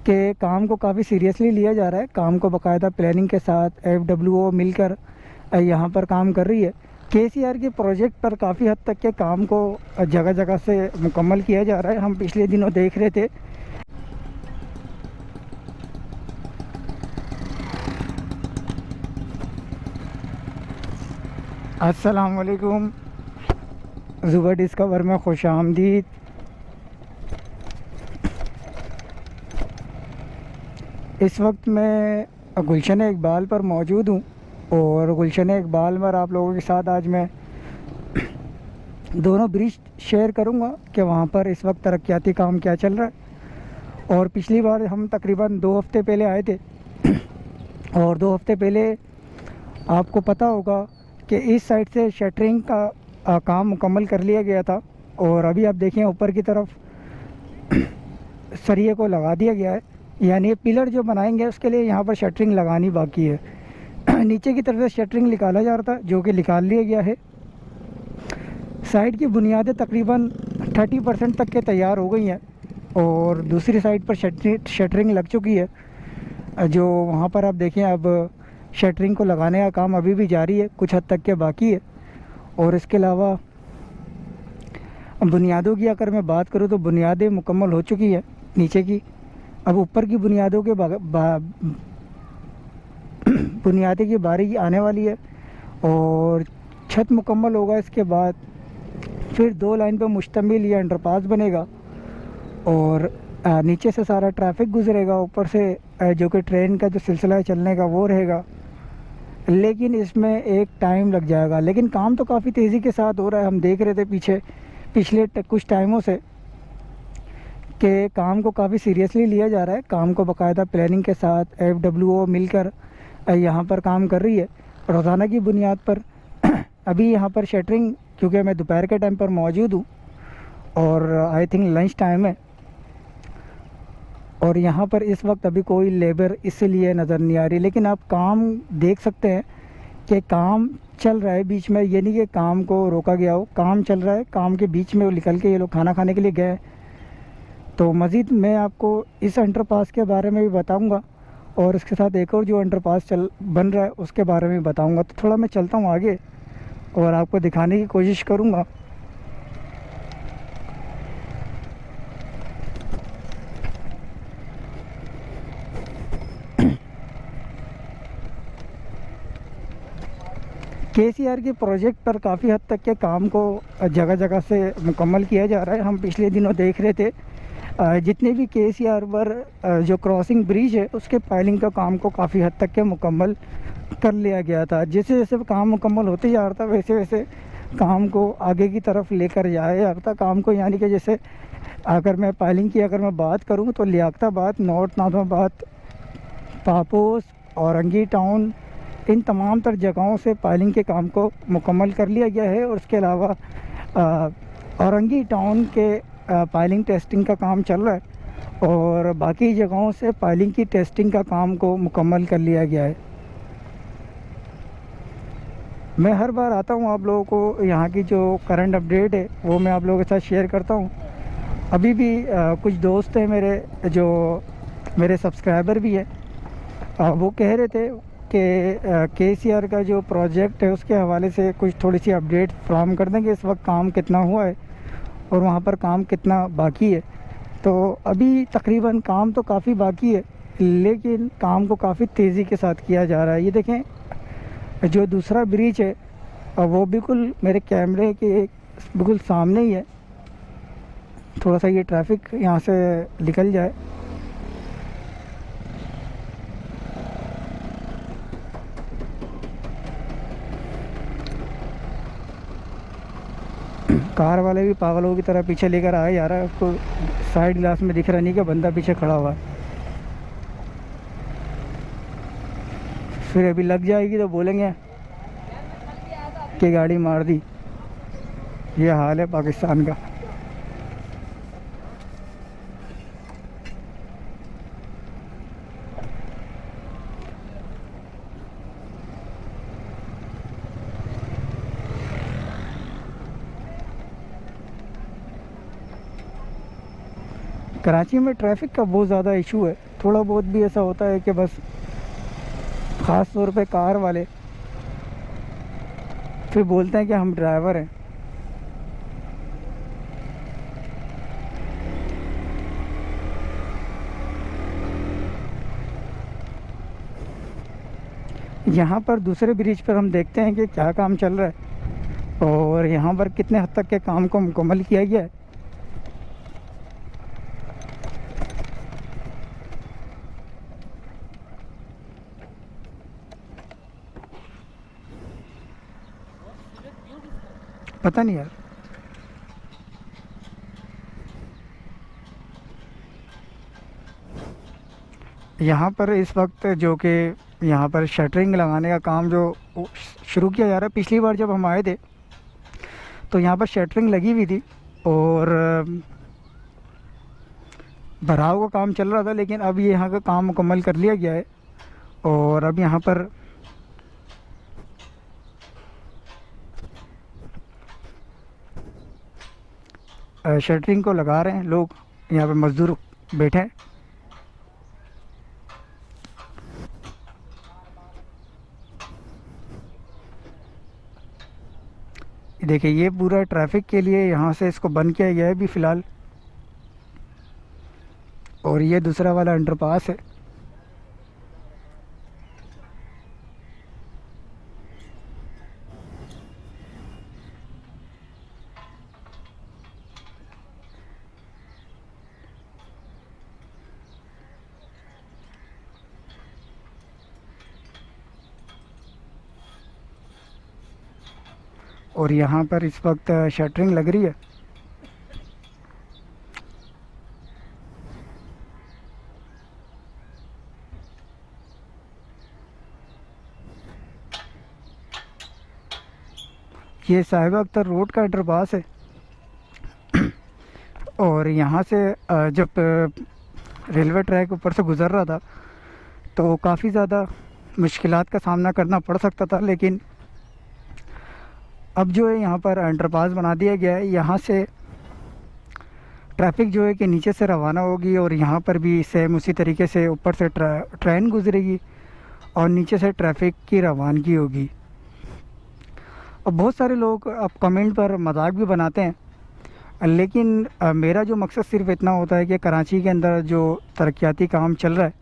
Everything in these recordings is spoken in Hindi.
कि काम को काफ़ी सीरियसली लिया जा रहा है। काम को बाकायदा प्लानिंग के साथ FWO मिलकर यहाँ पर काम कर रही है। KCR के प्रोजेक्ट पर काफ़ी हद तक के काम को जगह जगह से मुकम्मल किया जा रहा है। हम पिछले दिनों देख रहे थे अस्सलाम वालेकुम, ज़ुबा डिस्कवर में खुश आमदीद। इस वक्त मैं गुलशन इकबाल पर मौजूद हूँ और गुलशन इकबाल पर आप लोगों के साथ आज मैं दोनों ब्रिज शेयर करूँगा कि वहाँ पर इस वक्त तरक्याती काम क्या चल रहा है। और पिछली बार हम तकरीबन 2 हफ्ते पहले आए थे और 2 हफ्ते पहले आपको पता होगा कि इस साइड से शटरिंग का काम मुकम्मल कर लिया गया था और अभी आप देखें ऊपर की तरफ सरिये को लगा दिया गया है, यानी पिलर जो बनाएंगे उसके लिए यहाँ पर शटरिंग लगानी बाकी है। नीचे की तरफ से शटरिंग निकाला जा रहा था जो कि निकाल लिया गया है। साइड की बुनियादें तकरीबन 30% तक के तैयार हो गई हैं और दूसरी साइड पर शटरिंग लग चुकी है। जो वहाँ पर आप देखें अब शटरिंग को लगाने का काम अभी भी जारी है, कुछ हद तक के बाकी है। और इसके अलावा बुनियादों की अगर मैं बात करूँ तो बुनियादें मुकम्मल हो चुकी है नीचे की। अब ऊपर की बुनियादों के बुनियादी की बारी आने वाली है और छत मुकम्मल होगा। इसके बाद फिर 2 लाइन पर मुश्तमिल ये अंडरपास बनेगा और नीचे से सारा ट्रैफिक गुजरेगा, ऊपर से जो कि ट्रेन का जो सिलसिला है चलने का वो रहेगा। लेकिन इसमें एक टाइम लग जाएगा, लेकिन काम तो काफ़ी तेज़ी के साथ हो रहा है। हम देख रहे थे पिछले कुछ टाइमों से कि काम को काफ़ी सीरियसली लिया जा रहा है। काम को बाकायदा प्लानिंग के साथ FWO मिलकर यहाँ पर काम कर रही है रोज़ाना की बुनियाद पर। अभी यहाँ पर शटरिंग, क्योंकि मैं दोपहर के टाइम पर मौजूद हूँ और आई थिंक लंच टाइम है और यहाँ पर इस वक्त अभी कोई लेबर इसलिए नज़र नहीं आ रही, लेकिन आप काम देख सकते हैं कि काम चल रहा है बीच में। ये नहीं कि काम को रोका गया हो, काम चल रहा है। काम के बीच में वो निकल के ये लोग खाना खाने के लिए गए। तो मज़ीद मैं आपको इस अंडरपास के बारे में भी बताऊंगा और इसके साथ एक और जो अंडरपास बन रहा है उसके बारे में बताऊंगा। तो थोड़ा मैं चलता हूँ आगे और आपको दिखाने की कोशिश करूँगा। KCR के प्रोजेक्ट पर काफ़ी हद तक के काम को जगह जगह से मुकम्मल किया जा रहा है। हम पिछले दिनों देख रहे थे जितने भी KCR पर जो क्रॉसिंग ब्रिज है उसके पाइलिंग का काम को काफ़ी हद तक के मुकम्मल कर लिया गया था। जैसे जैसे काम मुकम्मल होते जा रहा था वैसे वैसे काम को आगे की तरफ लेकर जाया जा रहा था काम को। यानी कि जैसे अगर मैं पाइलिंग की अगर मैं बात करूँ तो Liaquatabad, north Nazimabad, Paphos, Orangi town, इन तमाम तर जगहों से पाइलिंग के काम को मुकम्मल कर लिया गया है। और उसके अलावा औरंगी टाउन के पाइलिंग टेस्टिंग का काम चल रहा है और बाकी जगहों से पाइलिंग की टेस्टिंग का काम को मुकम्मल कर लिया गया है। मैं हर बार आता हूँ आप लोगों को यहाँ की जो करंट अपडेट है वो मैं आप लोगों के साथ शेयर करता हूँ। अभी भी कुछ दोस्त हैं मेरे जो मेरे सब्सक्राइबर भी हैं, वो कह रहे थे कि KCR का जो प्रोजेक्ट है उसके हवाले से कुछ थोड़ी सी अपडेट फ्राहम कर देंगे, इस वक्त काम कितना हुआ है और वहाँ पर काम कितना बाकी है। तो अभी तकरीबन काम तो काफ़ी बाकी है लेकिन काम को काफ़ी तेज़ी के साथ किया जा रहा है। ये देखें जो दूसरा ब्रिज है वो बिल्कुल मेरे कैमरे के बिल्कुल सामने ही है। थोड़ा सा ये ट्रैफिक यहाँ से निकल जाए। कार वाले भी पागलों की तरह पीछे लेकर आए जा रहा है, उसको साइड ग्लास में दिख रहा नहीं कि बंदा पीछे खड़ा हुआ है। फिर अभी लग जाएगी तो बोलेंगे कि गाड़ी मार दी। ये हाल है पाकिस्तान का। कराची में ट्रैफिक का बहुत ज़्यादा इशू है थोड़ा बहुत भी ऐसा होता है कि बस ख़ास तौर पे कार वाले फिर बोलते हैं कि हम ड्राइवर हैं। यहाँ पर दूसरे ब्रिज पर हम देखते हैं कि क्या काम चल रहा है और यहाँ पर कितने हद तक के काम को मुकम्मल किया गया है। पता नहीं यार। यहाँ पर इस वक्त जो कि यहाँ पर शटरिंग लगाने का काम जो शुरू किया जा रहा है। पिछली बार जब हम आए थे तो यहाँ पर शटरिंग लगी हुई थी और भराव का काम चल रहा था, लेकिन अब ये यहाँ का काम मुकम्मल कर लिया गया है और अब यहाँ पर शटरिंग को लगा रहे हैं लोग। यहाँ पे मज़दूर बैठे हैं। देखिए ये पूरा ट्रैफिक के लिए यहाँ से इसको बंद किया गया है अभी फ़िलहाल। और ये दूसरा वाला अंडरपास है। और यहाँ पर इस वक्त शटरिंग लग रही है। ये साहिबा अख्तर रोड का अंडरपास है। और यहाँ से जब रेलवे ट्रैक ऊपर से गुज़र रहा था तो काफ़ी ज़्यादा मुश्किलात का सामना करना पड़ सकता था, लेकिन अब जो है यहाँ पर अंडरपास बना दिया गया है। यहाँ से ट्रैफिक जो है कि नीचे से रवाना होगी और यहाँ पर भी सेम उसी तरीके से ऊपर से ट्रेन गुजरेगी और नीचे से ट्रैफिक की रवानगी होगी। और बहुत सारे लोग अब कमेंट पर मजाक भी बनाते हैं, लेकिन मेरा जो मकसद सिर्फ इतना होता है कि कराची के अंदर जो तरक्याती काम चल रहा है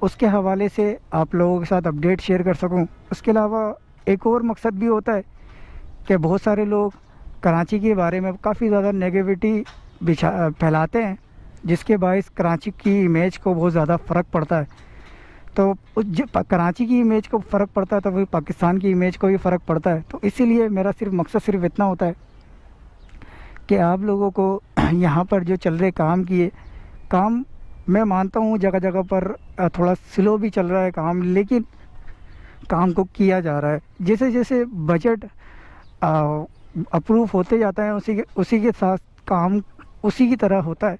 उसके हवाले से आप लोगों के साथ अपडेट शेयर कर सकूं। उसके अलावा एक और मकसद भी होता है कि बहुत सारे लोग कराची के बारे में काफ़ी ज़्यादा नेगेटिविटी फैलाते हैं, जिसके बायस कराची की इमेज को बहुत ज़्यादा फ़र्क पड़ता है। तो कराची की इमेज को फ़र्क पड़ता है तो वही पाकिस्तान की इमेज को भी फ़र्क पड़ता है। तो इसीलिए मेरा सिर्फ मकसद सिर्फ इतना होता है कि आप लोगों को यहाँ पर जो चल रहे काम मैं मानता हूँ जगह जगह पर थोड़ा स्लो भी चल रहा है काम, लेकिन काम को किया जा रहा है। जैसे जैसे बजट अप्रूव होते जाता है उसी के साथ काम उसी की तरह होता है।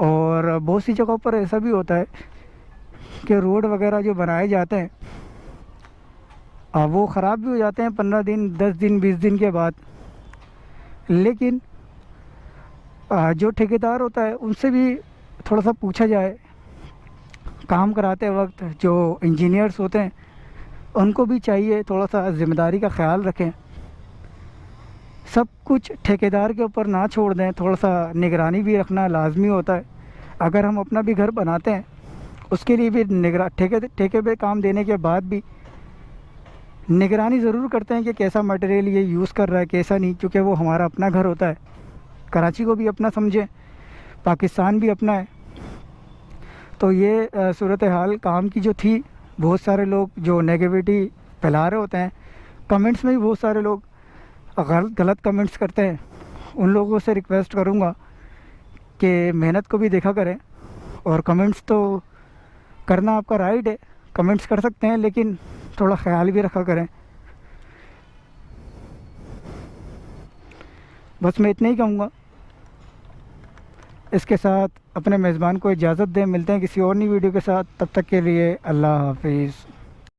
और बहुत सी जगहों पर ऐसा भी होता है कि रोड वगैरह जो बनाए जाते हैं वो ख़राब भी हो जाते हैं 15 दिन 10 दिन 20 दिन के बाद, लेकिन जो ठेकेदार होता है उनसे भी थोड़ा सा पूछा जाए। काम कराते वक्त जो इंजीनियर्स होते हैं उनको भी चाहिए थोड़ा सा ज़िम्मेदारी का ख्याल रखें, सब कुछ ठेकेदार के ऊपर ना छोड़ दें, थोड़ा सा निगरानी भी रखना लाजमी होता है। अगर हम अपना भी घर बनाते हैं उसके लिए भी ठेके पे काम देने के बाद भी निगरानी ज़रूर करते हैं कि कैसा मटेरियल ये यूज़ कर रहा है कैसा नहीं, क्योंकि वो हमारा अपना घर होता है। कराची को भी अपना समझें, पाकिस्तान भी अपना है। तो ये सूरत हाल काम की जो थी, बहुत सारे लोग जो नेगेटिविटी फैला रहे होते हैं, कमेंट्स में भी बहुत सारे लोग गलत कमेंट्स करते हैं। उन लोगों से रिक्वेस्ट करूँगा कि मेहनत को भी देखा करें, और कमेंट्स तो करना आपका राइट है, कमेंट्स कर सकते हैं, लेकिन थोड़ा ख्याल भी रखा करें। बस मैं इतना ही कहूँगा। इसके साथ अपने मेज़बान को इजाज़त दें। मिलते हैं किसी और नई वीडियो के साथ, तब तक के लिए अल्लाह हाफिज़।